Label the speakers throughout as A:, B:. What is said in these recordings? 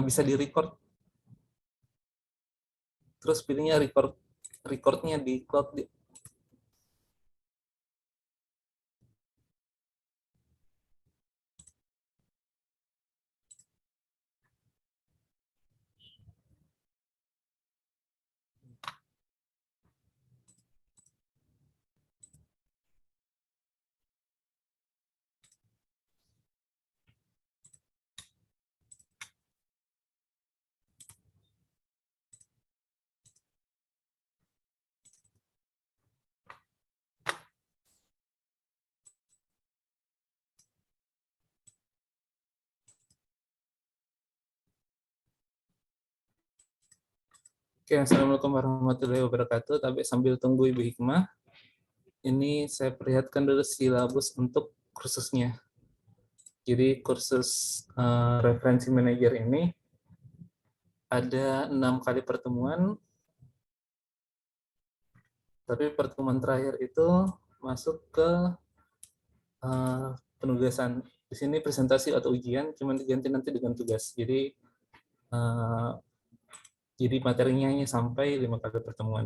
A: bisa di-record. Terus pilihnya recordnya di cloud. Oke, Assalamualaikum warahmatullahi wabarakatuh. Tapi sambil tunggu Ibu Hikmah, ini saya perlihatkan dulu silabus untuk kursusnya. Jadi kursus referensi manager ini ada 6 kali pertemuan, tapi pertemuan terakhir itu masuk ke penugasan. Di sini presentasi atau ujian, cuma diganti nanti dengan tugas. Jadi materinya hanya sampai 5 kali pertemuan.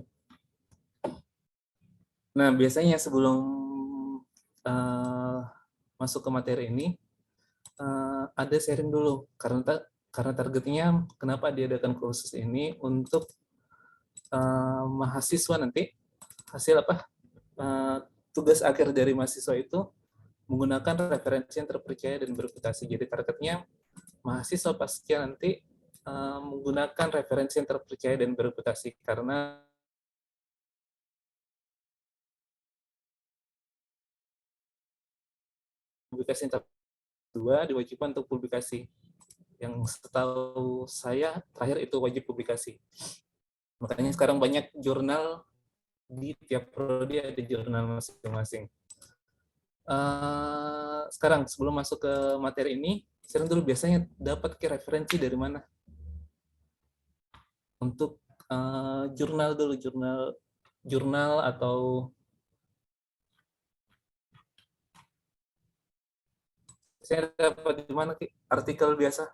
A: Nah, biasanya sebelum masuk ke materi ini, ada sharing dulu. Karena targetnya kenapa diadakan kursus ini untuk mahasiswa nanti, hasil apa, tugas akhir dari mahasiswa itu menggunakan referensi yang terpercaya dan bereputasi. Jadi targetnya mahasiswa pasca nanti menggunakan referensi yang terpercaya dan bereputasi, karena publikasi yang kedua diwajibkan untuk publikasi. Yang setahu saya terakhir itu wajib publikasi. Makanya sekarang banyak jurnal, di tiap prodi ada jurnal masing-masing. Sekarang sebelum masuk ke materi ini, sering dulu biasanya dapat ke referensi dari mana? Untuk jurnal dulu, jurnal atau saya dapat di mana, artikel biasa.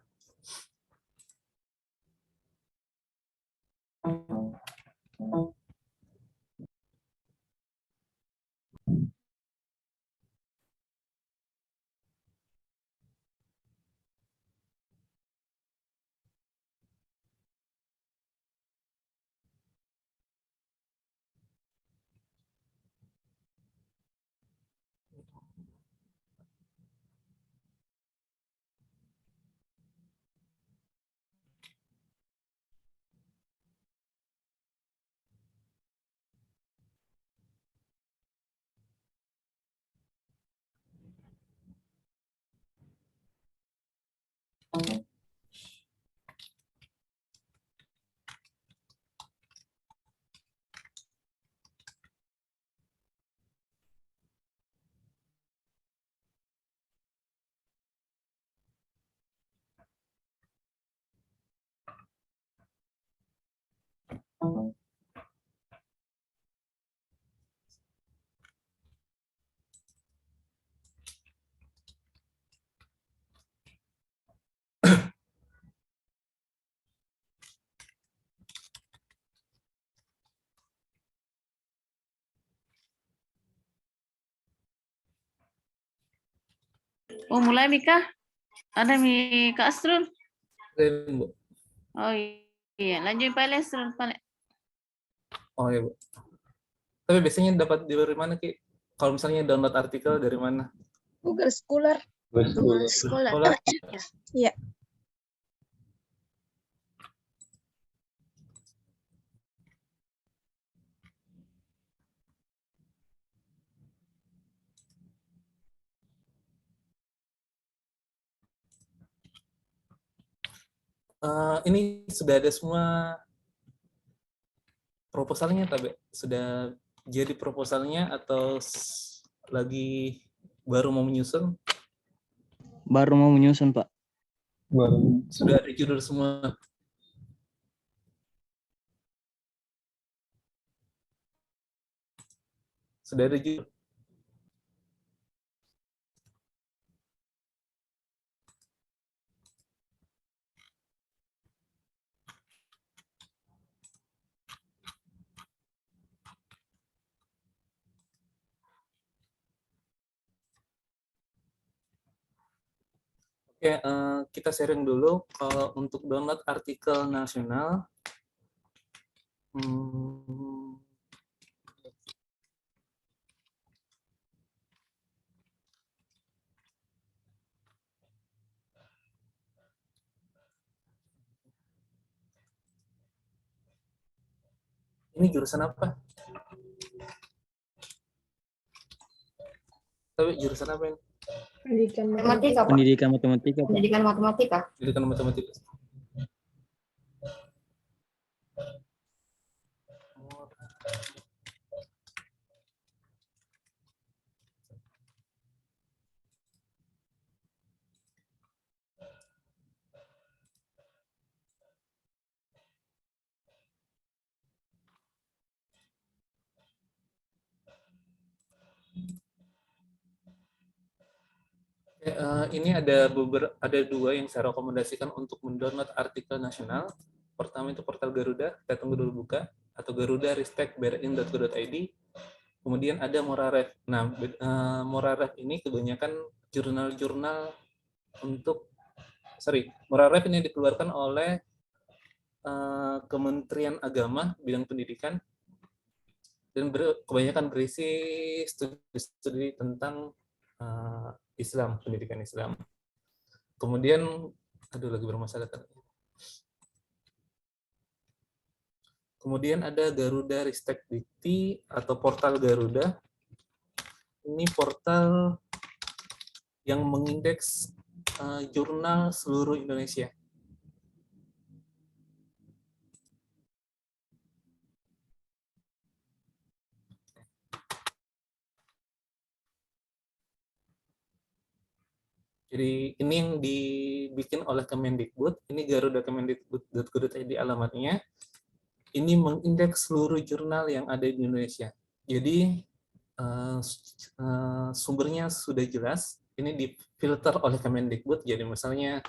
B: Oh, mulai Mika? Ada Mika Astrul?
A: Bu.
B: Oh iya, lanjut Pak Astrul.
A: Oh iya, Bu. Tapi biasanya dapat dari mana, Ki? Kalau misalnya download artikel dari mana?
C: Google Scholar.
A: Google Scholar.
C: Iya.
A: Ini sudah ada semua proposalnya, tapi sudah jadi proposalnya atau lagi baru mau menyusun?
D: Baru mau menyusun, Pak.
A: Baru. Sudah ada judul semua. Sudah ada judul. Oke, kita sharing dulu. Kalau untuk download artikel nasional, ini jurusan apa? Tapi jurusan apa ini?
C: Pendidikan
E: Matematika, Pak.
D: Pendidikan matematika, Pak.
E: Pendidikan matematika.
A: Pendidikan matematika. Ini ada dua yang saya rekomendasikan untuk mendownload artikel nasional. Pertama itu portal Garuda, kita tunggu dulu buka, atau garuda-brin.go.id. Kemudian ada Moraref. Nah, Moraref ini kebanyakan jurnal-jurnal Moraref ini dikeluarkan oleh Kementerian Agama bidang pendidikan, dan kebanyakan berisi studi-studi tentang Islam, pendidikan Islam. Kemudian, lagi bermasalah. Kemudian ada Garuda Ristek Dikti atau portal Garuda. Ini portal yang mengindeks jurnal seluruh Indonesia. Jadi ini yang dibikin oleh Kemendikbud, ini garuda-kemendikbud.go.id alamatnya. Ini mengindeks seluruh jurnal yang ada di Indonesia. Jadi sumbernya sudah jelas, ini difilter oleh Kemendikbud. Jadi misalnya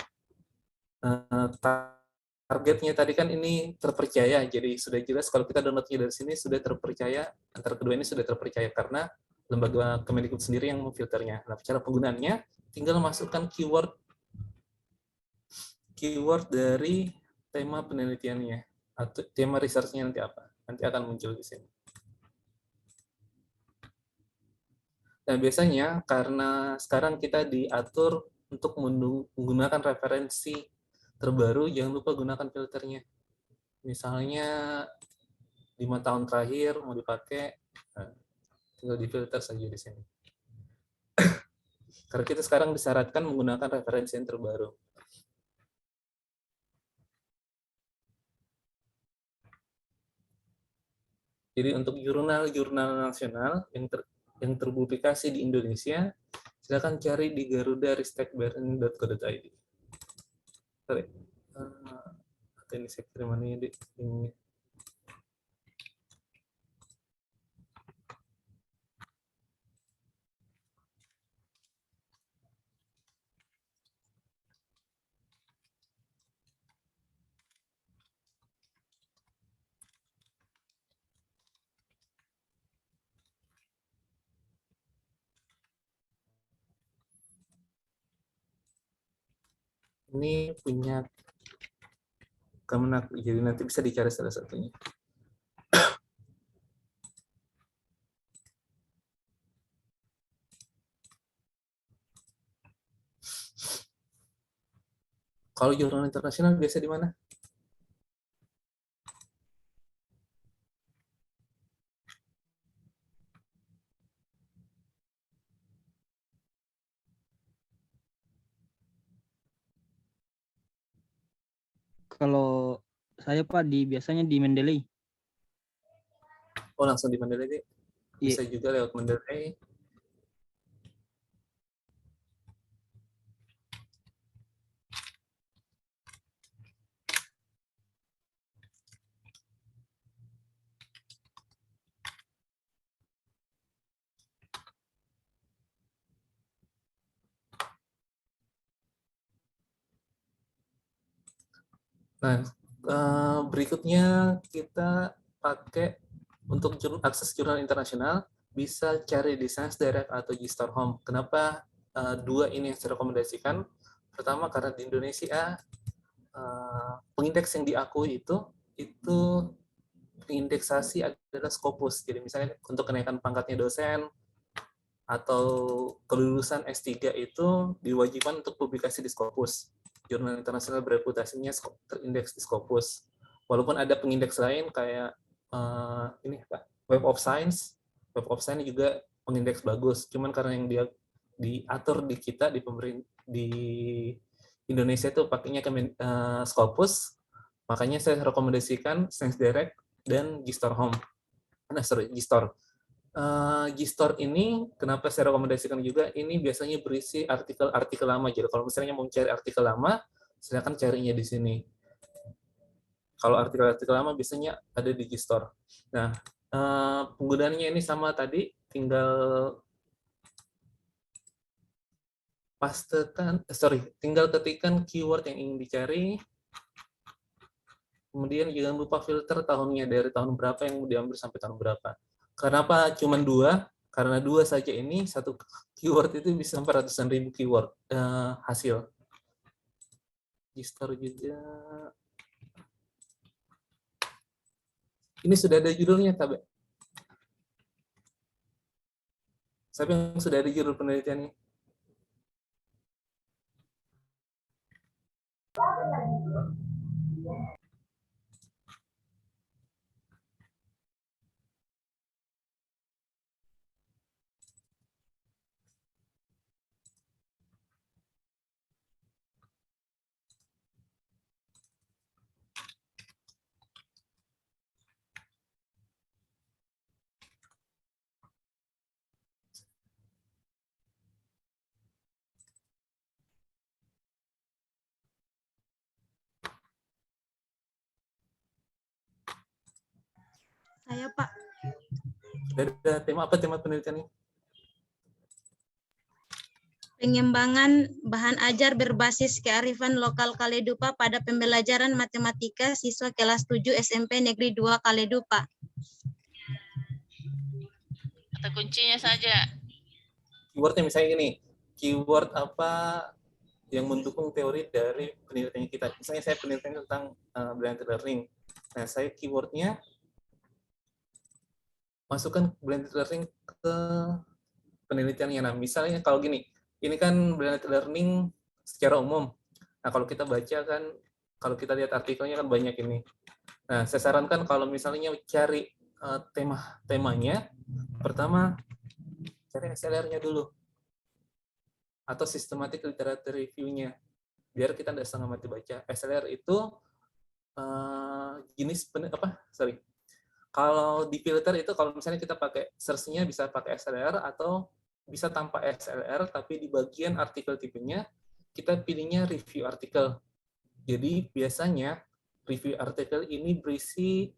A: targetnya tadi kan ini terpercaya, jadi sudah jelas kalau kita downloadnya dari sini sudah terpercaya, antara kedua ini sudah terpercaya karena lembaga Kemendikbud sendiri yang memfilternya. Nah, cara penggunaannya tinggal masukkan keyword dari tema penelitiannya atau tema research-nya nanti apa. Nanti akan muncul di sini. Dan biasanya karena sekarang kita diatur untuk menggunakan referensi terbaru, jangan lupa gunakan filternya. Misalnya 5 tahun terakhir mau dipakai, tinggal difilter saja di sini. Karena kita sekarang disyaratkan menggunakan referensi yang terbaru. Jadi untuk jurnal-jurnal nasional yang terpublikasi di Indonesia, silakan cari di garuda-ristekbrin.go.id. Sorry. Ini saya kirim ini. Ini punya Kemenak, jadi nanti bisa dicari salah satunya. Kalau jurnal internasional biasa di mana?
D: Kalau saya Pak biasanya di Mendeley.
A: Oh, langsung di Mendeley. Bisa juga lewat Mendeley. Nah, berikutnya kita pakai untuk akses jurnal internasional, bisa cari di Science Direct atau G-Star Home. Kenapa dua ini yang saya rekomendasikan? Pertama karena di Indonesia pengindeks yang diakui itu pengindeksasi adalah Scopus. Jadi misalnya untuk kenaikan pangkatnya dosen atau kelulusan S3 itu diwajibkan untuk publikasi di Scopus. Jurnal internasional bereputasinya terindeks di Scopus. Walaupun ada pengindeks lain kayak ini Pak, Web of Science juga pengindeks bagus. Cuman karena yang dia diatur di kita di Indonesia itu pakainya Scopus, makanya saya rekomendasikan ScienceDirect dan Gistor Home. Gistor. Gistor ini kenapa saya rekomendasikan juga, ini biasanya berisi artikel-artikel lama. Jadi kalau misalnya mau cari artikel lama, silakan carinya di sini. Kalau artikel-artikel lama biasanya ada di Gistor. Nah, penggunaannya ini sama tadi, tinggal tinggal ketikkan keyword yang ingin dicari. Kemudian jangan lupa filter tahunnya, dari tahun berapa yang mau diambil sampai tahun berapa. Kenapa cuma 2? Karena 2 saja ini, satu keyword itu bisa sampai ratusan ribu keyword hasil. Gistor juga. Ini sudah ada judulnya, Tabe. Siapa yang sudah ada judul penelitiannya?
C: Saya Pak.
A: Ada tema apa tema penelitiannya?
C: Pengembangan bahan ajar berbasis kearifan lokal Kaledupa pada pembelajaran matematika siswa kelas 7 SMP Negeri 2 Kaledupa.
B: Kata kuncinya saja.
A: Keywordnya misalnya gini, keyword apa yang mendukung teori dari penelitian kita. Misalnya saya penelitian tentang blended learning. Nah, saya keywordnya masukkan blended learning ke penelitiannya. Nah, misalnya kalau gini, ini kan blended learning secara umum. Nah, kalau kita baca kan, kalau kita lihat artikelnya kan banyak ini. Nah, saya sarankan kalau misalnya cari temanya, pertama cari SLR-nya dulu, atau systematic literature review-nya, biar kita tidak setengah mati baca. SLR itu jenis kalau di filter itu kalau misalnya kita pakai search-nya bisa pakai SLR atau bisa tanpa SLR, tapi di bagian artikel tipenya kita pilihnya review artikel. Jadi biasanya review artikel ini berisi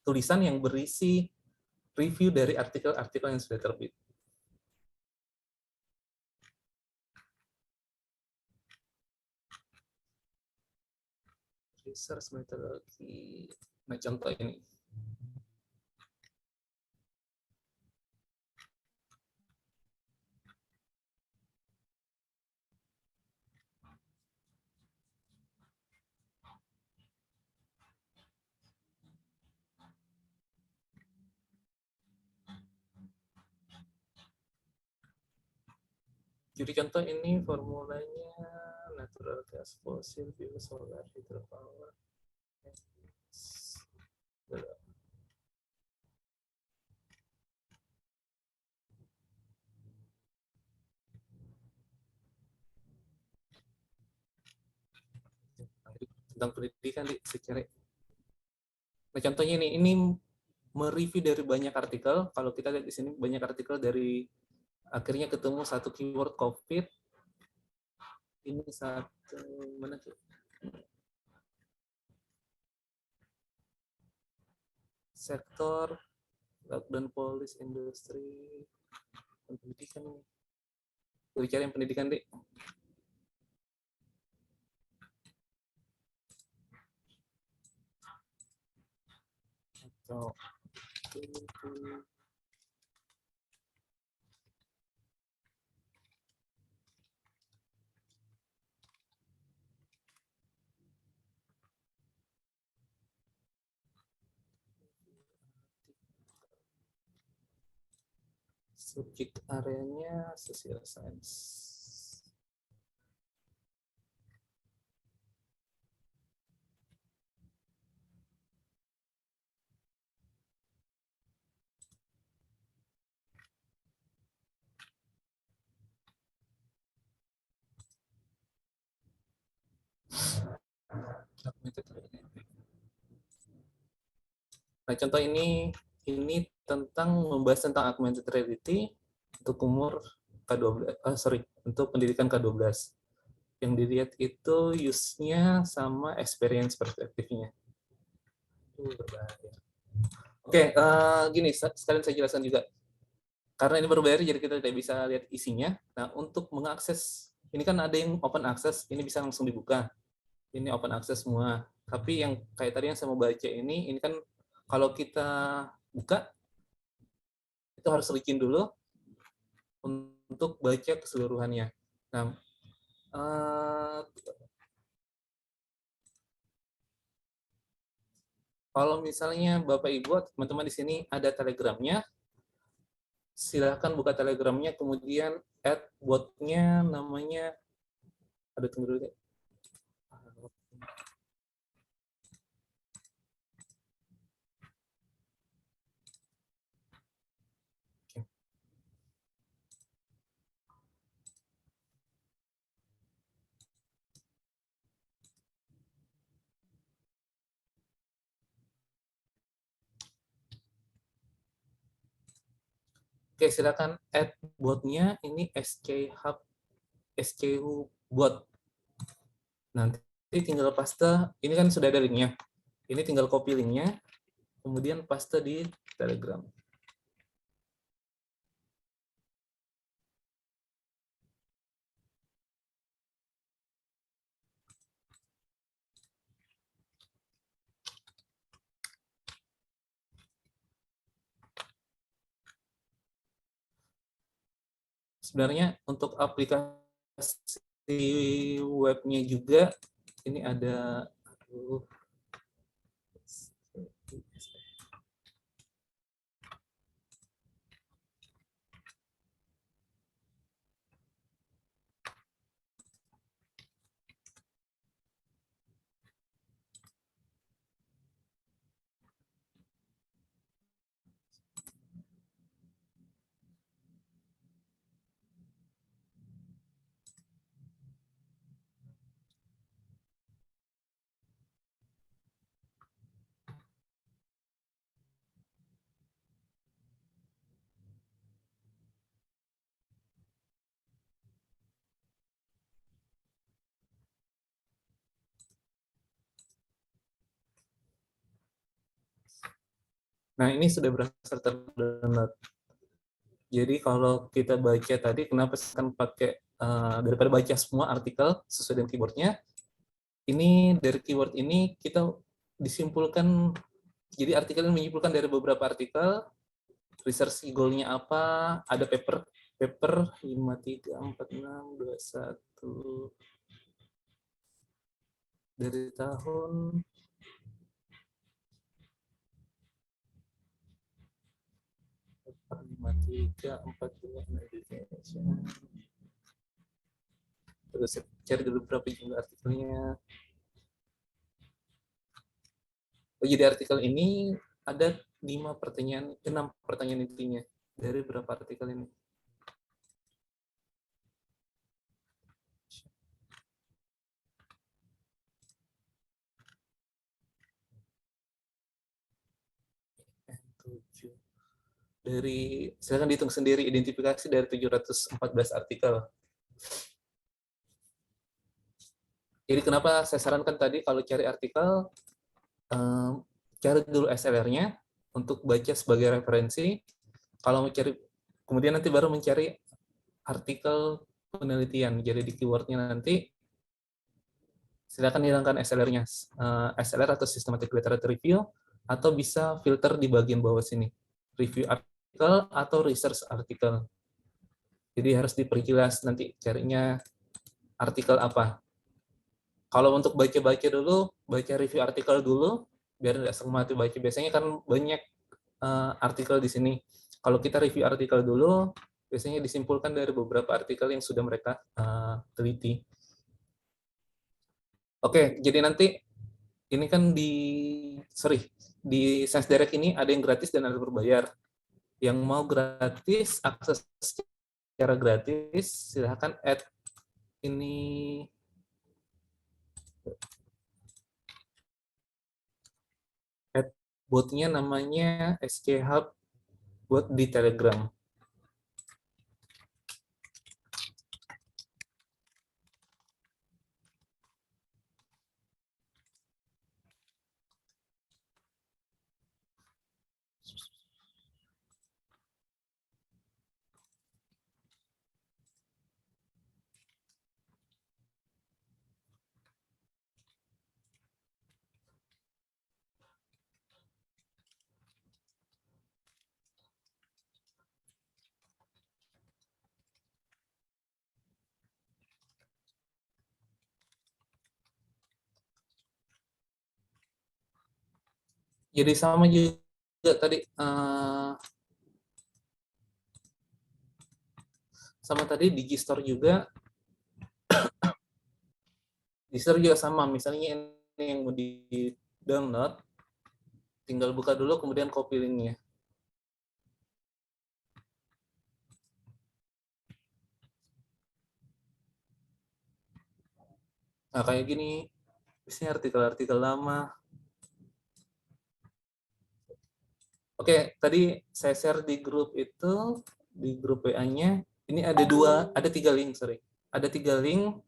A: tulisan yang berisi review dari artikel-artikel yang sudah terbit. Research metodologi. Nah, contoh ini. Jadi contoh ini formulanya natural gas, fossil fuel, solar, hydropower. Tentang pendidikan secara. Nah, contohnya ini mereview dari banyak artikel. Kalau kita lihat di sini banyak artikel, dari akhirnya ketemu satu keyword COVID. Ini satu mana tuh? Sektor lockdown police industri pendidikan ini. Bicara yang pendidikan deh. Atau Subjek areanya social science. Nah, contoh ini tentang membahas tentang augmented reality untuk umur K12, untuk pendidikan K12. Yang dilihat itu use-nya sama experience perspektifnya. Oke, gini, sekalian saya jelaskan juga. Karena ini berbayar, jadi kita tidak bisa lihat isinya. Nah, untuk mengakses, ini kan ada yang open access, ini bisa langsung dibuka. Ini open access semua. Tapi yang kayak tadi yang saya mau baca ini kan kalau kita buka, itu harus izin dulu untuk baca keseluruhannya. Nah, kalau misalnya Bapak Ibu, teman-teman di sini ada Telegramnya, silakan buka Telegramnya, kemudian add botnya namanya, ada tunggu dulu. Oke, silakan add botnya, ini SCHub bot. Nanti tinggal paste, ini kan sudah ada linknya. Ini tinggal copy linknya, kemudian paste di Telegram. Sebenarnya untuk aplikasi webnya juga ini ada Nah, ini sudah berhasil terdownload. Jadi kalau kita baca tadi, kenapa kan pakai daripada baca semua artikel sesuai dengan keywordnya, ini dari keyword ini kita disimpulkan, jadi artikel ini menyimpulkan dari beberapa artikel, research goal-nya apa, ada paper 534621 dari tahun 5342 terus saya cari dulu berapa jumlah artikelnya. Jadi artikel ini ada 6 pertanyaan intinya dari berapa artikel ini. Silakan dihitung sendiri identifikasi dari 714 artikel. Jadi kenapa saya sarankan tadi kalau cari artikel, cari dulu SLR-nya untuk baca sebagai referensi. Kalau mau cari, kemudian nanti baru mencari artikel penelitian. Jadi di keywordnya nanti silakan hilangkan SLR-nya, SLR atau Systematic Literature Review, atau bisa filter di bagian bawah sini, review artikel atau research artikel. Jadi harus diperjelas nanti carinya artikel apa. Kalau untuk baca-baca dulu, baca review artikel dulu, biar nggak semua itu baca. Biasanya kan banyak artikel di sini. Kalau kita review artikel dulu, biasanya disimpulkan dari beberapa artikel yang sudah mereka teliti. Oke, jadi nanti ini kan di Science Direct ini ada yang gratis dan ada berbayar. Yang mau gratis, akses secara gratis, silahkan add ini botnya namanya SK Hub buat di Telegram. Jadi sama juga tadi Digistore juga. Digistore juga sama, misalnya ini yang mau di-download, tinggal buka dulu kemudian copy linknya. Nah, kayak gini, biasanya artikel-artikel lama. Oke, tadi saya share di grup itu, di grup WA-nya, ini ada tiga link, sorry. Ada tiga link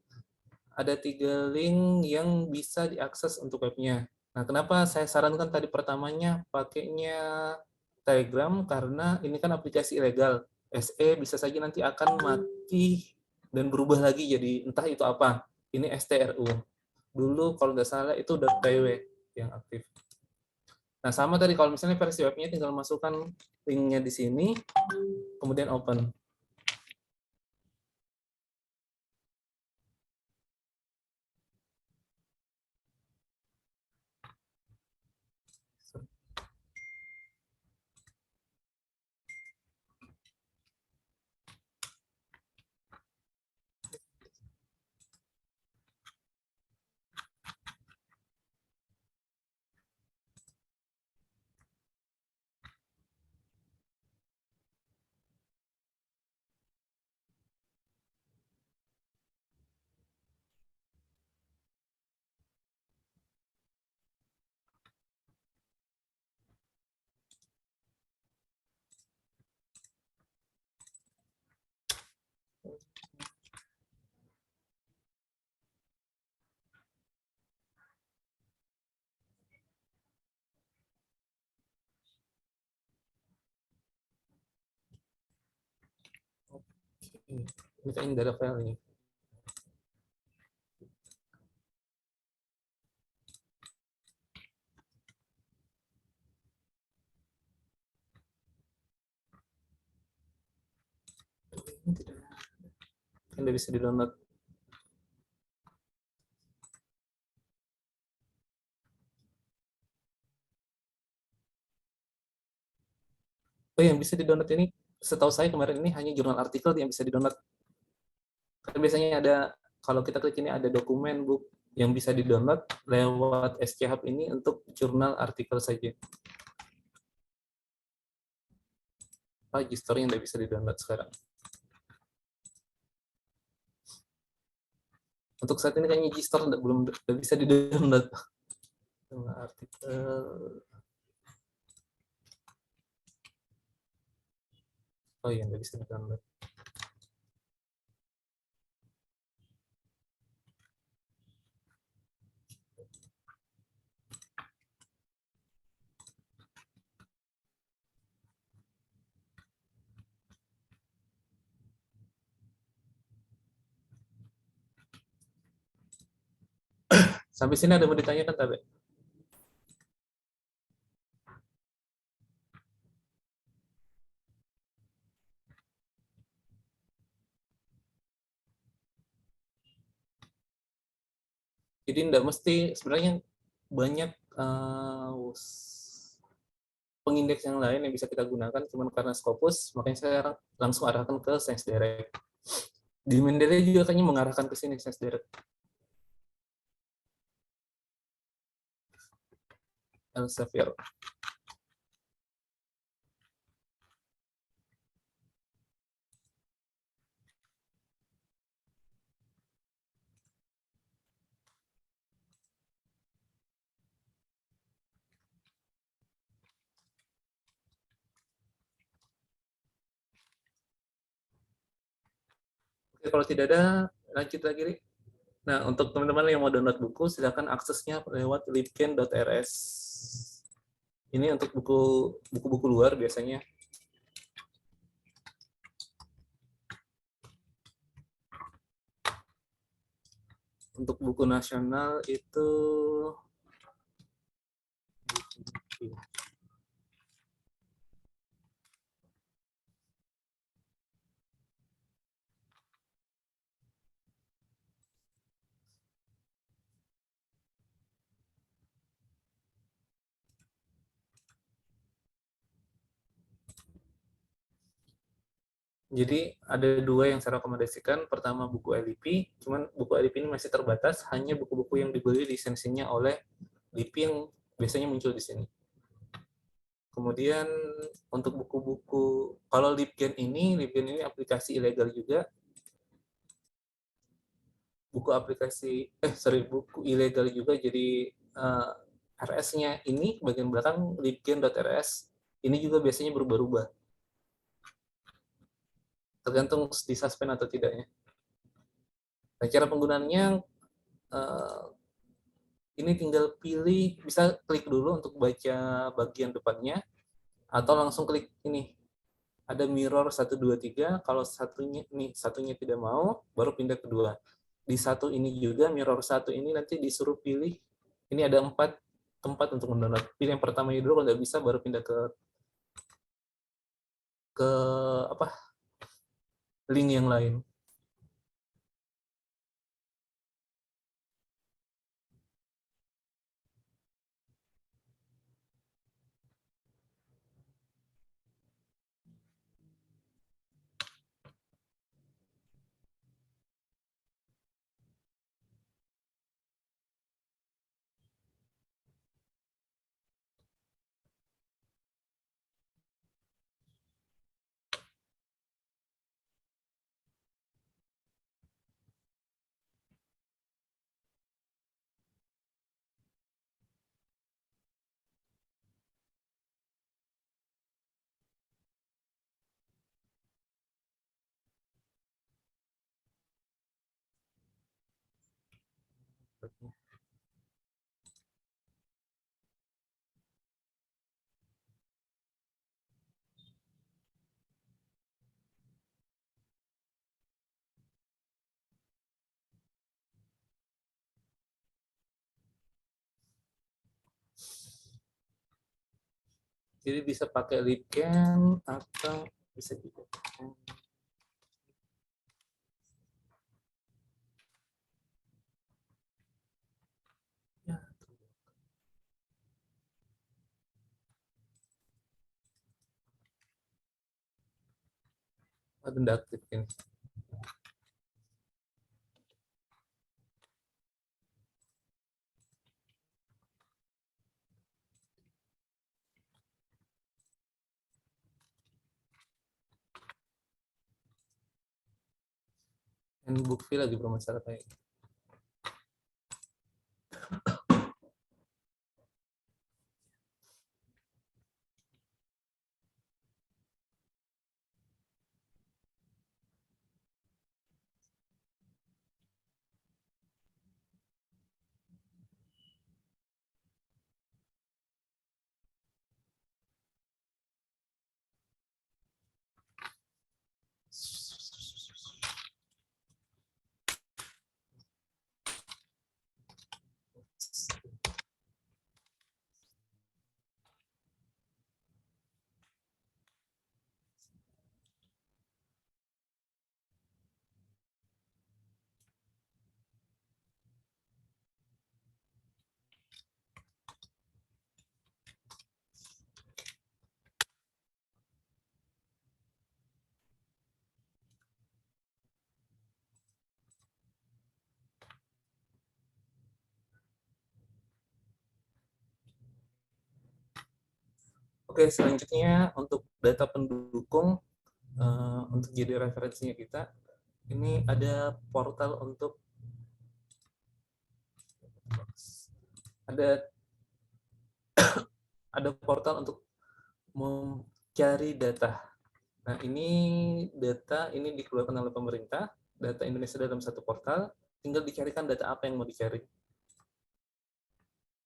A: yang bisa diakses untuk webnya. Nah, kenapa saya sarankan tadi pertamanya pakainya Telegram, karena ini kan aplikasi ilegal. SE bisa saja nanti akan mati dan berubah lagi jadi entah itu apa. Ini STRU. Dulu kalau nggak salah itu .pw yang aktif. Nah, sama tadi kalau misalnya versi webnya tinggal masukkan linknya di sini, kemudian open. Ini kan data file nih. Kan udah bisa di-download. Oh, yang bisa di-download ini, setahu saya kemarin ini hanya jurnal artikel yang bisa di-download. Kan biasanya ada, kalau kita klik ini ada dokumen, book, yang bisa di-download lewat SC Hub ini untuk jurnal artikel saja. Digistore yang udah bisa di-download sekarang. Untuk saat ini kayaknya Digistore belum bisa di-download. Artikel. Oh iya, nggak bisa di-download. Sampai sini ada mau ditanyakan, Tabe? Jadi tidak mesti, sebenarnya banyak pengindeks yang lain yang bisa kita gunakan, cuman karena Scopus, makanya saya langsung arahkan ke Science Direct. Di Mendeley juga kayaknya mengarahkan ke sini Science Direct. Elsevier. Oke, kalau tidak ada, lanjut lagi, Ri. Nah, untuk teman-teman yang mau download buku, silakan aksesnya lewat libgen.rs. Ini untuk buku-buku luar biasanya. Untuk buku nasional itu jadi ada dua yang saya rekomendasikan. Pertama buku LIPI, cuman buku LIPI ini masih terbatas, hanya buku-buku yang dibeli lisensinya oleh LIPI yang biasanya muncul di sini. Kemudian untuk buku-buku, kalau Libgen ini aplikasi ilegal juga. Buku ilegal juga, jadi RS-nya ini bagian belakang libgen.rs ini juga biasanya berubah-ubah. Tergantung disuspend atau tidaknya. Nah, cara penggunaannya ini tinggal pilih, bisa klik dulu untuk baca bagian depannya, atau langsung klik ini. Ada mirror 1, 2, 3, kalau satunya tidak mau, baru pindah ke 2. Di satu ini juga, mirror 1 ini nanti disuruh pilih, ini ada 4 tempat untuk mendownload. Pilih yang pertama dulu, kalau nggak bisa baru pindah ke link yang lain. Jadi bisa pakai Libgen atau bisa juga. Ya, denda aktif ini. Dan book fee lagi bermasalah kayak. Oke, selanjutnya untuk data pendukung, untuk jadi referensinya kita, ini ada portal untuk ada portal untuk mencari data. Nah, ini data ini dikeluarkan oleh pemerintah, data Indonesia dalam satu portal, tinggal dicarikan data apa yang mau dicari.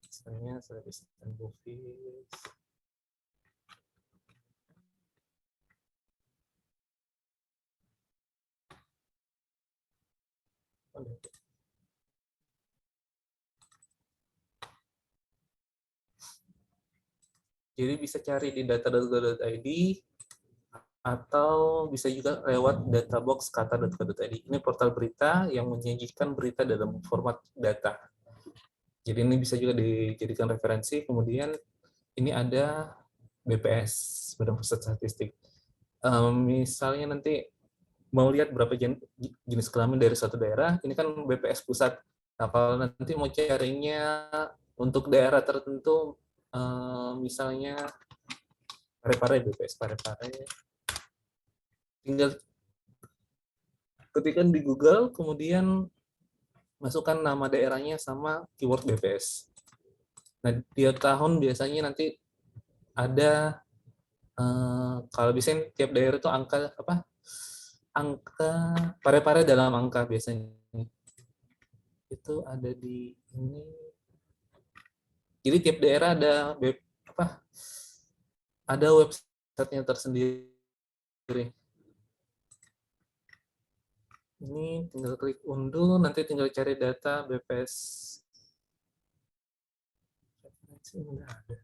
A: Misalnya saya bisa Bovis. Jadi bisa cari di data.go.id atau bisa juga lewat databox kata.go.id. Ini portal berita yang menyajikan berita dalam format data. Jadi ini bisa juga dijadikan referensi. Kemudian ini ada BPS, Badan Pusat Statistik. Misalnya nanti mau lihat berapa jenis kelamin dari suatu daerah, ini kan BPS pusat. Nah, kalau nanti mau carinya untuk daerah tertentu, misalnya Parepare, BPS Parepare, tinggal ketikkan di Google, kemudian masukkan nama daerahnya sama keyword BPS. Nah, tiap tahun biasanya nanti ada, kalau biasanya tiap daerah itu angka apa? Angka Parepare dalam angka biasanya. Itu ada di ini. Jadi tiap daerah ada apa? Ada websitenya tersendiri. Ini tinggal klik unduh, nanti tinggal cari data BPS. Ini ada.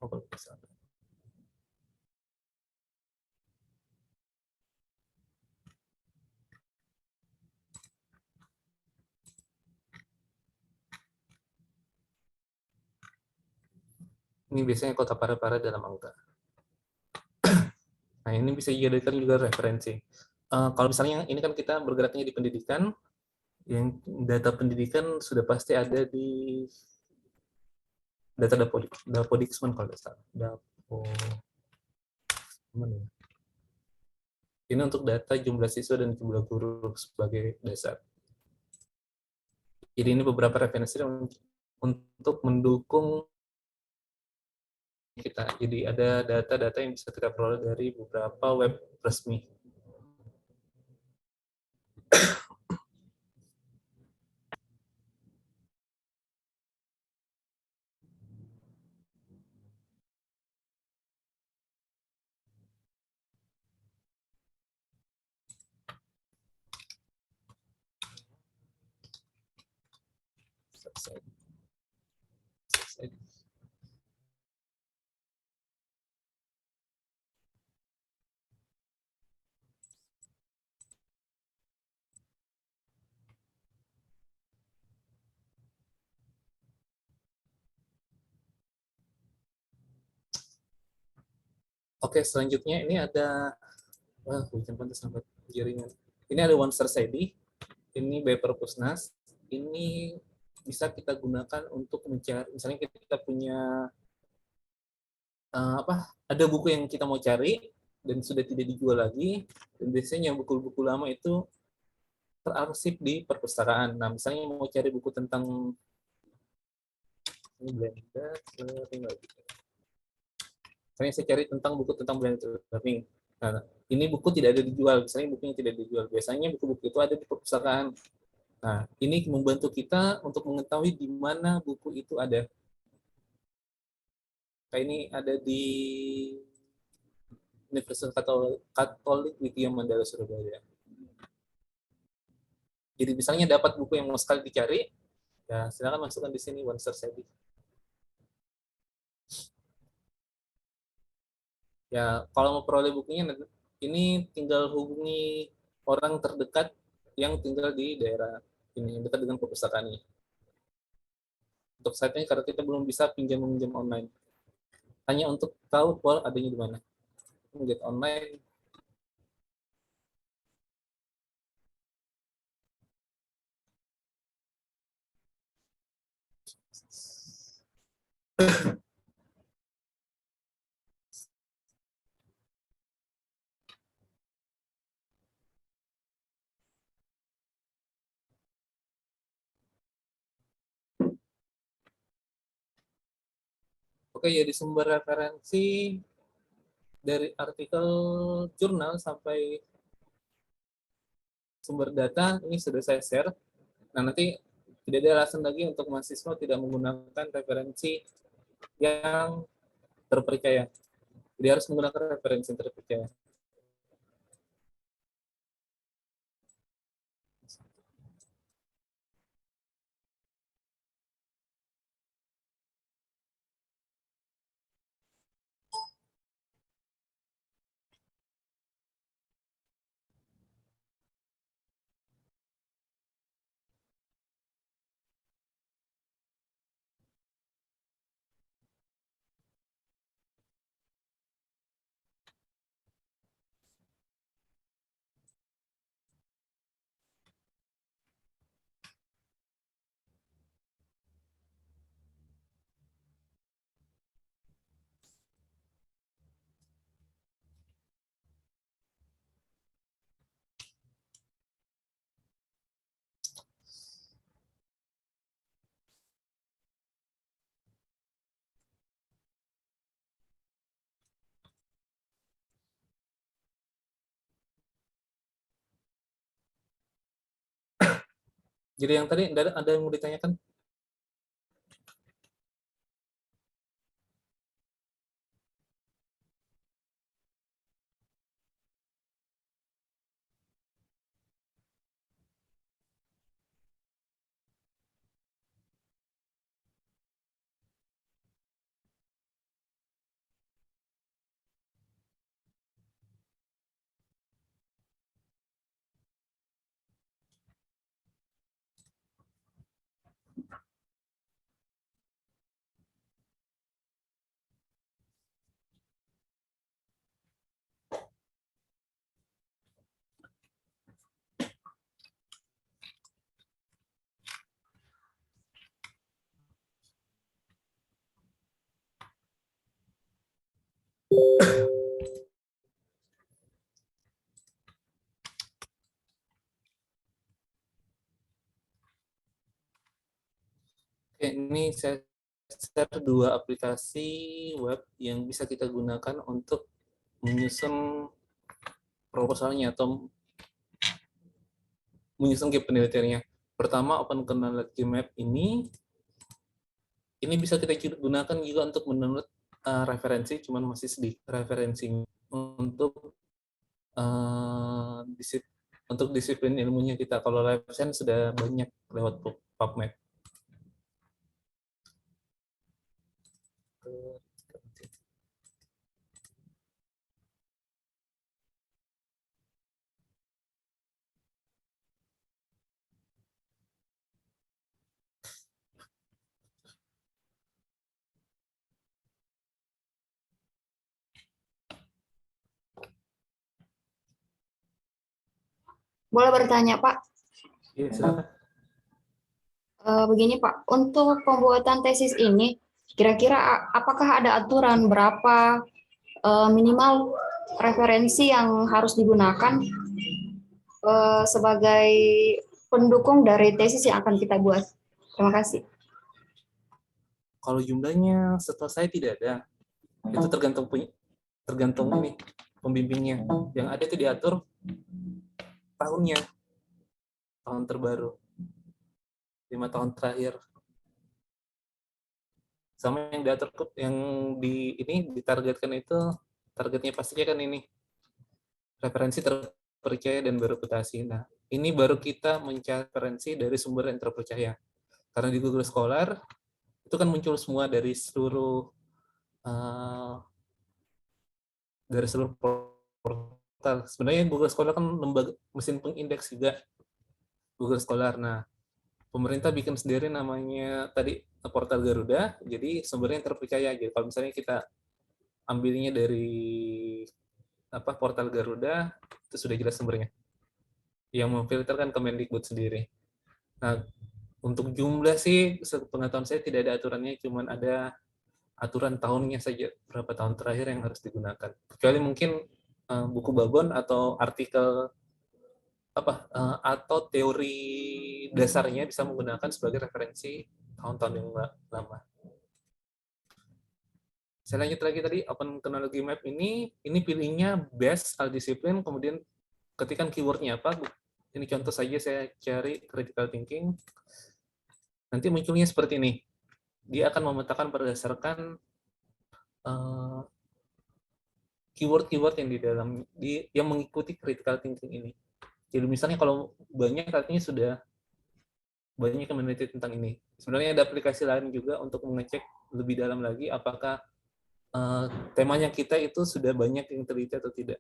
A: Oh, bisa. Ini biasanya kota Parepare dalam angka. Nah, ini bisa dijadikan juga referensi. Kalau misalnya ini kan kita bergeraknya di pendidikan, yang data pendidikan sudah pasti ada di data Dapodikesmen kalau tidak salah. Ini untuk data jumlah siswa dan jumlah guru sebagai dasar. Jadi ini beberapa referensi untuk mendukung kita. Jadi ada data-data yang bisa kita peroleh dari beberapa web resmi. Oke, selanjutnya ini ada hujan pantas sampai jaringan. Ini ada OneSource ID. Ini by Perpusnas. Ini bisa kita gunakan untuk mencari. Misalnya kita punya ada buku yang kita mau cari dan sudah tidak dijual lagi. Dan biasanya buku-buku lama itu terarsip di perpustakaan. Nah, misalnya mau cari buku tentang ini Blender learning. Misalnya saya cari tentang buku tentang Blender learning. Nah, ini buku tidak ada dijual, misalnya bukunya tidak dijual. Biasanya buku-buku itu ada di perpustakaan. Nah, ini membantu kita untuk mengetahui di mana buku itu ada. Kayak ini ada di Universitas Katolik Widya Mandala Surabaya. Jadi misalnya dapat buku yang mau sekali dicari, ya silakan masukkan di sini OneSource ID. Ya, kalau mau peroleh bukunya, ini tinggal hubungi orang terdekat yang tinggal di daerah ini, dekat dengan perpustakaan ini. Untuk saat ini, karena kita belum bisa pinjam-pinjam online. Hanya untuk tahu bahwa adanya di mana. Get online. Oke, jadi sumber referensi dari artikel jurnal sampai sumber data ini sudah saya share. Nah, nanti tidak ada alasan lagi untuk mahasiswa tidak menggunakan referensi yang terpercaya. Jadi harus menggunakan referensi yang terpercaya. Jadi yang tadi ada yang mau ditanyakan? Oke, ini saya share 2 aplikasi web yang bisa kita gunakan untuk menyusun proposalnya atau menyusun gap penelitiannya. Pertama, Open Chronology Map ini bisa kita gunakan juga untuk menurut referensi, cuman masih sedikit referensinya untuk untuk disiplin ilmunya kita. Kalau referensi sudah banyak lewat PubMed.
E: Boleh bertanya, Pak?
A: Iya, silakan.
E: Begini, Pak, untuk pembuatan tesis ini, kira-kira apakah ada aturan berapa minimal referensi yang harus digunakan sebagai pendukung dari tesis yang akan kita buat? Terima kasih.
A: Kalau jumlahnya setahu saya tidak ada. Itu tergantung ini pembimbingnya. Yang ada itu diatur tahunnya, tahun terbaru, 5 tahun terakhir. Sama yang diatur yang di ini ditargetkan itu targetnya pastinya kan ini referensi terpercaya dan bereputasi. Nah, ini baru kita mencari referensi dari sumber yang terpercaya. Karena di Google Scholar itu kan muncul semua dari seluruh portal. Sebenarnya Google Scholar kan lembaga mesin pengindeks juga Google Scholar. Nah, pemerintah bikin sendiri namanya tadi portal Garuda, jadi sumbernya yang terpercaya. Jadi kalau misalnya kita ambilnya dari portal Garuda, itu sudah jelas sumbernya. Yang memfilter kan Kemendikbud sendiri. Nah, untuk jumlah sih, sepengetahuan saya tidak ada aturannya, cuman ada aturan tahunnya saja, berapa tahun terakhir yang harus digunakan. Kecuali mungkin buku babon atau artikel atau teori dasarnya bisa menggunakan sebagai referensi tahun-tahun yang lama. Saya lanjut lagi tadi, Open Chronology Map ini pilihnya base al disiplin, kemudian ketikkan keywordnya apa. Ini contoh saja saya cari critical thinking. Nanti munculnya seperti ini. Dia akan memetakan berdasarkan keyword-keyword yang di dalam yang mengikuti critical thinking ini. Jadi misalnya kalau banyak artinya sudah banyak yang meneliti tentang ini. Sebenarnya ada aplikasi lain juga untuk mengecek lebih dalam lagi apakah temanya kita itu sudah banyak yang teliti atau tidak.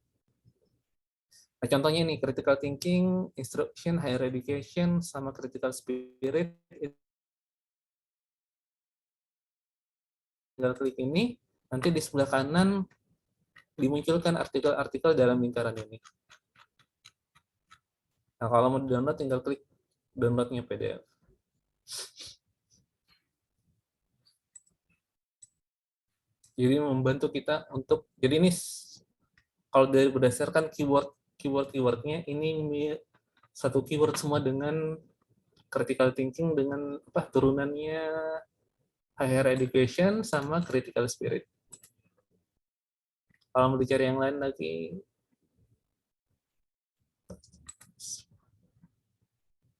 A: Nah, contohnya ini, critical thinking, instruction, higher education, sama critical spirit. Tinggal klik ini, nanti di sebelah kanan dimunculkan artikel-artikel dalam lingkaran ini. Nah, kalau mau download, tinggal klik downloadnya PDF. Jadi membantu kita untuk, jadi ini kalau dari berdasarkan keywordnya ini satu keyword semua dengan critical thinking dengan turunannya higher education sama critical spirit. Kalau mau dicari yang lain lagi,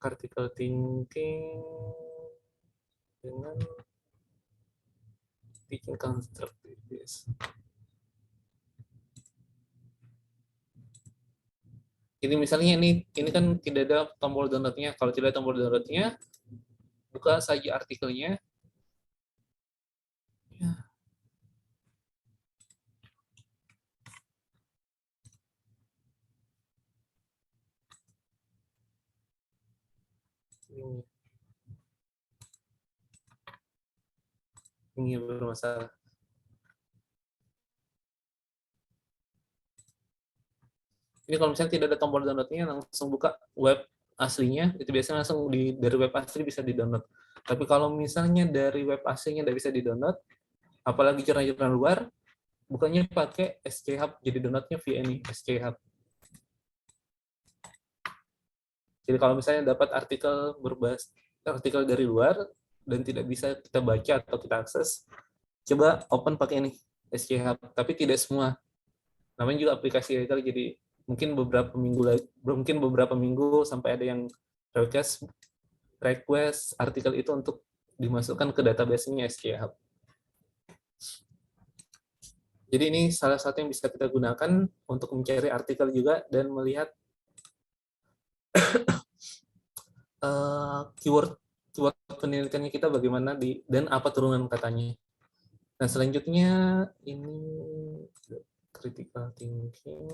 A: critical thinking dengan teaching constructivism. Jadi misalnya ini kan tidak ada tombol download-nya. Kalau tidak ada tombol download-nya, buka saja artikelnya. Ya. Ini bermasalah. Ini kalau misalnya tidak ada tombol download-nya, langsung buka web aslinya, itu biasanya langsung dari web asli bisa di-download. Tapi kalau misalnya dari web aslinya tidak bisa di-download, apalagi jurnal-jurnal luar, bukannya pakai SC Hub, jadi downloadnya via ini, SC Hub. Jadi kalau misalnya dapat artikel dari luar, dan tidak bisa kita baca atau kita akses, coba open pakai ini, SC Hub. Tapi tidak semua. Namanya juga aplikasi ilegal, jadi mungkin beberapa minggu sampai ada yang request artikel itu untuk dimasukkan ke database-nya SC Hub. Jadi ini salah satu yang bisa kita gunakan untuk mencari artikel juga dan melihat keyword penelitiannya kita bagaimana dan apa turunan katanya. Nah, selanjutnya ini critical thinking.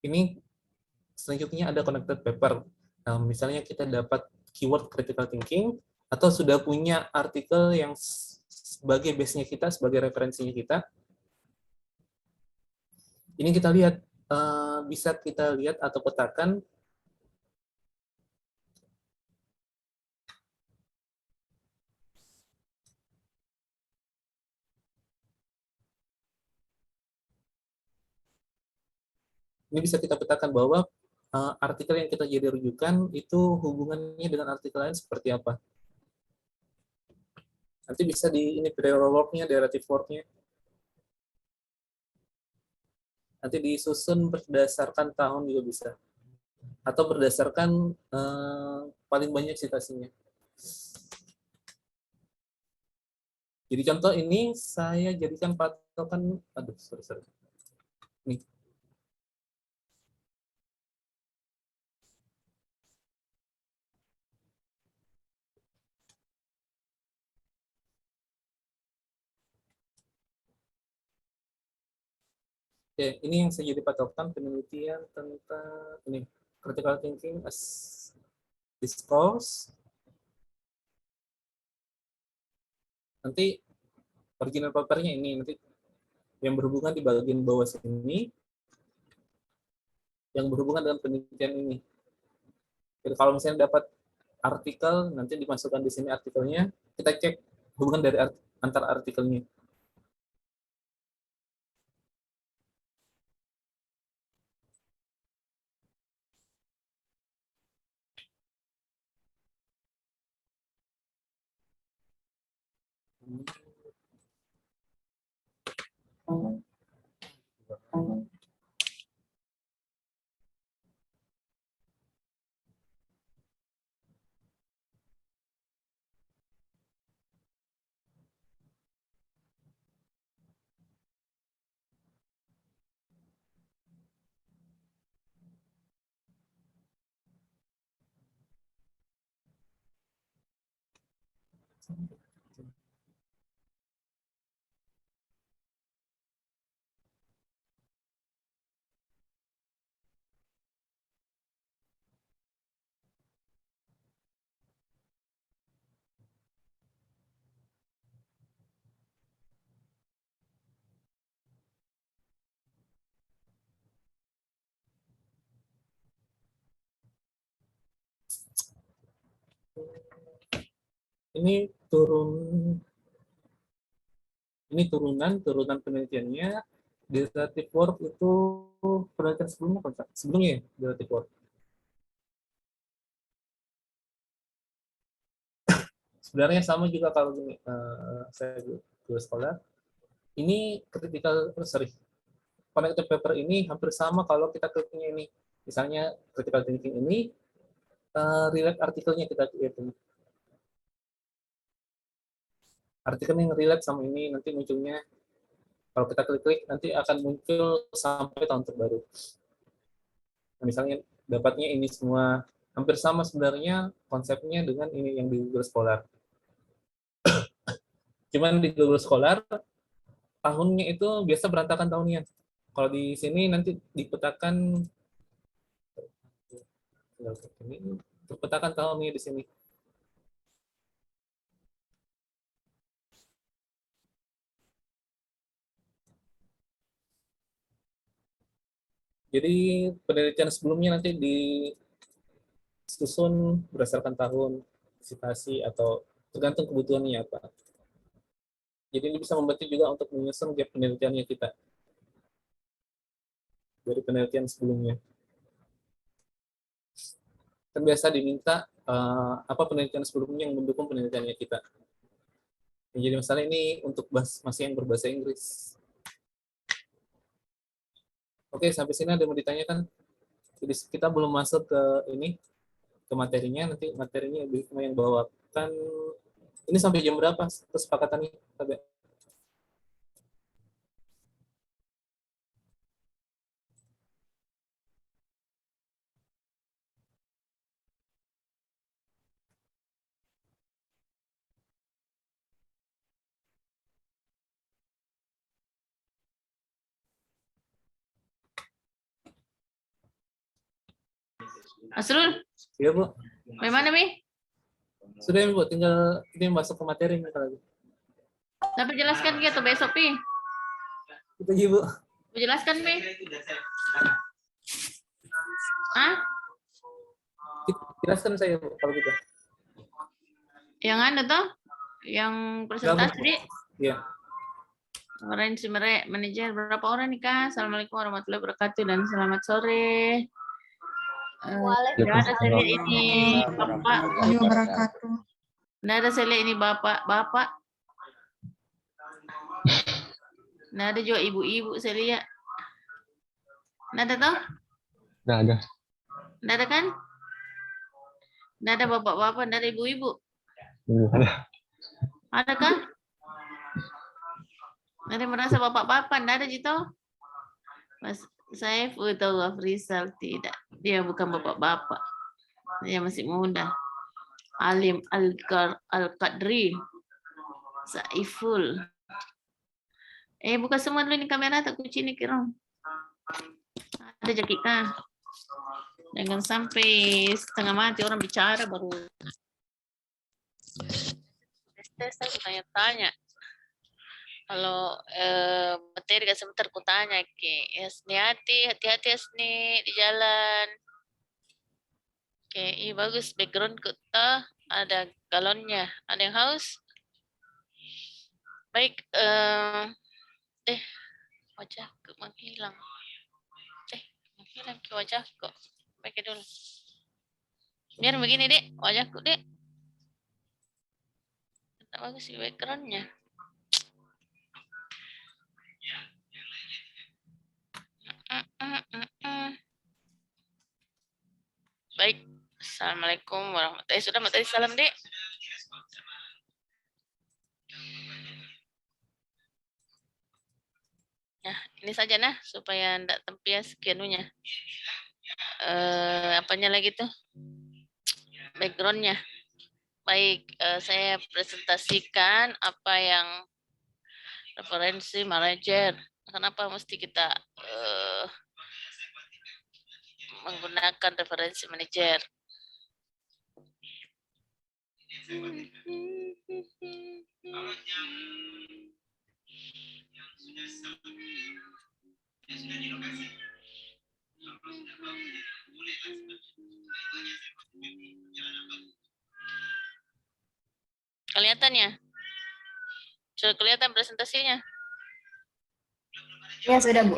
A: Ini selanjutnya ada connected paper. Nah, misalnya kita dapat keyword critical thinking atau sudah punya artikel yang sebagai base-nya kita, sebagai referensinya kita. Ini kita lihat, bisa kita lihat atau petakan ini bisa kita petakan bahwa artikel yang kita jadi rujukan itu hubungannya dengan artikel lain seperti apa. Nanti bisa di ini prolog-nya, narrative work-nya. Nanti disusun berdasarkan tahun juga bisa. Atau berdasarkan paling banyak citasinya. Jadi contoh ini saya jadikan patokan, sorry. Nih. Oke, ini yang saya jadi patokan penelitian tentang ini critical thinking as discourse. Nanti original papernya ini nanti yang berhubungan di bagian bawah sini, yang berhubungan dengan penelitian ini. Jadi kalau misalnya dapat artikel, nanti dimasukkan di sini artikelnya, kita cek hubungan dari antar artikelnya. Ini turunan penelitiannya. Derivative work itu penelitian sebelumnya ya, derivative work. Sebenarnya sama juga kalau gini, saya dua sekolah. Ini connected paper ini hampir sama kalau kita kliknya ini. Misalnya critical thinking ini, relate artikelnya kita hitung. Artikel yang relate sama ini nanti munculnya, kalau kita klik-klik nanti akan muncul sampai tahun terbaru. Nah, misalnya dapatnya ini semua hampir sama sebenarnya konsepnya dengan ini yang di Google Scholar. Cuman di Google Scholar tahunnya itu biasa berantakan tahunnya. Kalau di sini nanti dipetakan tahunnya di sini. Jadi penelitian sebelumnya nanti disusun berdasarkan tahun, citasi, atau tergantung kebutuhannya apa. Jadi ini bisa membantu juga untuk menyusun gap penelitiannya kita dari penelitian sebelumnya. Kan biasa diminta apa penelitian sebelumnya yang mendukung penelitiannya kita. Jadi misalnya ini untuk masih yang berbahasa Inggris. Oke, sampai sini ada yang mau ditanyakan? Jadi kita belum masuk ke ini, ke materinya. Nanti materinya lebih yang bawakan. Ini sampai jam berapa kesepakatannya?
B: Asrul,
A: Iya, Bu.
B: bagaimana, Mi?
A: Sudah, Bu. Tinggal ini masuk ke materi lagi.
B: Dapat jelaskan gitu besok, Pi.
A: Itu aja, Bu.
B: Jelaskan, Mi. Hah?
A: Jelaskan saya, Bu, kalau gitu.
B: Yang anda tuh? Yang presentasi?
A: Iya.
B: Kemarin si manajer berapa orang nih, Kak? Assalamualaikum warahmatullahi wabarakatuh dan selamat sore. Nggak ada saya lihat ini Bapak. Nggak ada saya lihat ini Bapak. Nggak ada juga ibu-ibu saya lihat. Nggak ada toh?
F: Nggak ada.
B: Nggak ada kan? Nggak ada bapak-bapak, nggak ada ibu-ibu.
F: Belum ada.
B: Ada kan? Nggak ada merasa bapak-bapak, nggak ada Jito? Mas Saiful atau Afrizal tidak. Dia bukan bapak-bapak. Dia masih muda. Alim Al-Qadri. Saiful. Buka semua dulu ini kamera, tak kunci ini kira. Ada Jakika. Jangan sampai setengah mati orang bicara baru. Tes aku tanya-tanya. Kalau materi gak sebentar ku tanya ke Yasni, hati-hati Yasni di jalan. Oke, iya bagus. Background kita ada galonnya. Ada yang haus? Baik. Wajahku menghilang. Menghilang ke wajahku. Pakai dulu. Biar begini, Dek. Wajahku, Dek. Tak bagus sih backgroundnya. Baik. Assalamualaikum warahmatullahi wabarakatuh. Sudah tadi salam, Dek. Nah, ini saja nah supaya tidak tempias kianunya. Apanya lagi tuh? Backgroundnya. Baik, saya presentasikan apa yang referensi manajer. Kenapa mesti kita menggunakan referensi manajer? Kelihatannya? Sudah kelihatan presentasinya?
E: Ya, sudah, Bu.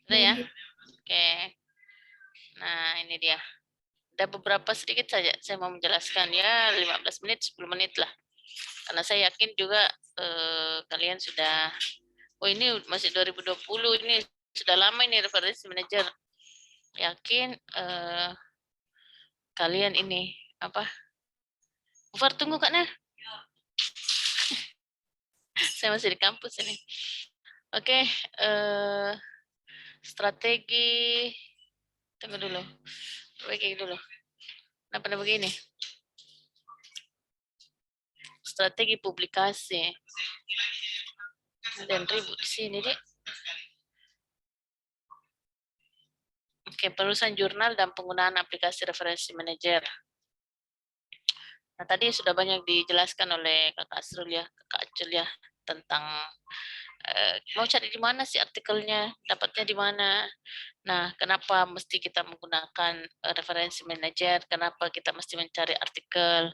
B: Sudah ya? Oke. Nah, ini dia. Ada beberapa sedikit saja saya mau menjelaskan ya 15 menit 10 menit lah karena saya yakin juga kalian sudah ini masih 2020 ini sudah lama ini referensi manajer yakin kalian ini apa Ufar tunggu Kak Nah saya masih di kampus ini oke strategi tunggu dulu perbaiki dulu kenapa begini strategi publikasi. Ada yang ribut di sini, Dek. Oke, penulisan jurnal dan penggunaan aplikasi referensi manajer. Nah, tadi sudah banyak dijelaskan oleh Kakak Asrul ya, Kakak Acul ya, tentang mau cari di mana sih artikelnya, dapatnya di mana. Nah, kenapa mesti kita menggunakan referensi manajer, kenapa kita mesti mencari artikel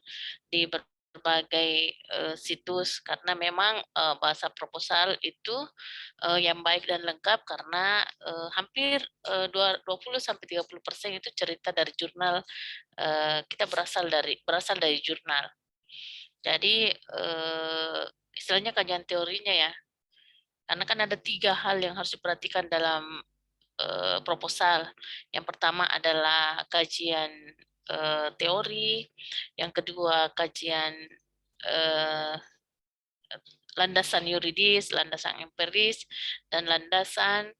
B: di berbagai situs karena memang bahasa proposal itu yang baik dan lengkap karena hampir 20-30% itu cerita dari jurnal kita berasal dari jurnal. Jadi istilahnya kajian teorinya ya. Karena kan ada 3 hal yang harus diperhatikan dalam proposal. Yang pertama adalah kajian teori, yang kedua kajian landasan yuridis, landasan empiris, dan landasan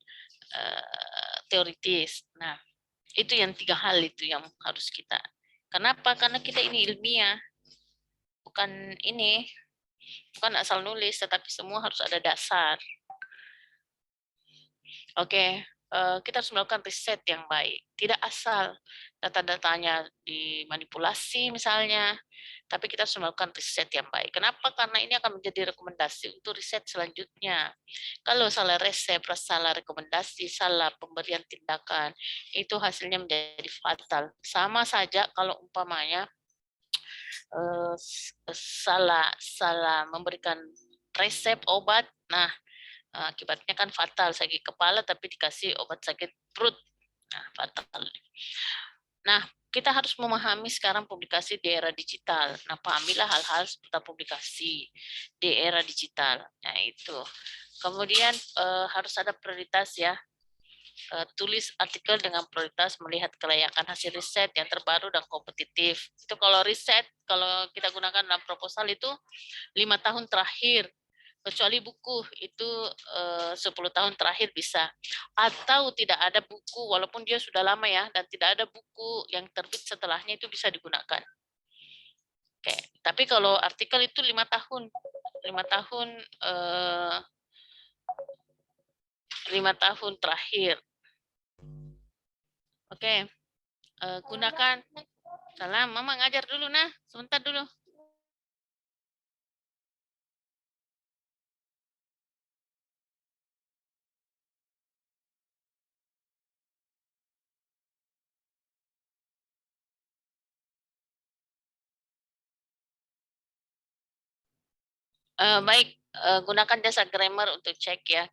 B: teoritis. Nah, itu yang 3 hal itu yang harus kita. Kenapa? Karena kita ini ilmiah, bukan ini, bukan asal nulis, tetapi semua harus ada dasar. Oke, kita harus melakukan riset yang baik. Tidak asal data-datanya dimanipulasi misalnya, tapi kita harus melakukan riset yang baik. Kenapa? Karena ini akan menjadi rekomendasi untuk riset selanjutnya. Kalau salah resep, salah rekomendasi, salah pemberian tindakan, itu hasilnya menjadi fatal. Sama saja kalau umpamanya salah memberikan resep obat, nah akibatnya kan fatal, sakit kepala tapi dikasih obat sakit perut. Nah, fatal. Nah, kita harus memahami sekarang publikasi di era digital. Nah, pahamilah hal-hal seputar publikasi di era digital. Nah, itu. Kemudian harus ada prioritas ya. Tulis artikel dengan prioritas melihat kelayakan hasil riset yang terbaru dan kompetitif. Itu kalau riset, kalau kita gunakan dalam proposal itu 5 tahun terakhir. Kecuali buku itu 10 tahun terakhir bisa. Atau tidak ada buku, walaupun dia sudah lama ya, dan tidak ada buku yang terbit setelahnya itu bisa digunakan. Oke. Tapi kalau artikel itu 5 tahun. 5 tahun 5 tahun terakhir. Oke. Gunakan. Salam, Mama ngajar dulu nah. Sebentar dulu. Baik, gunakan jasa grammar untuk cek ya.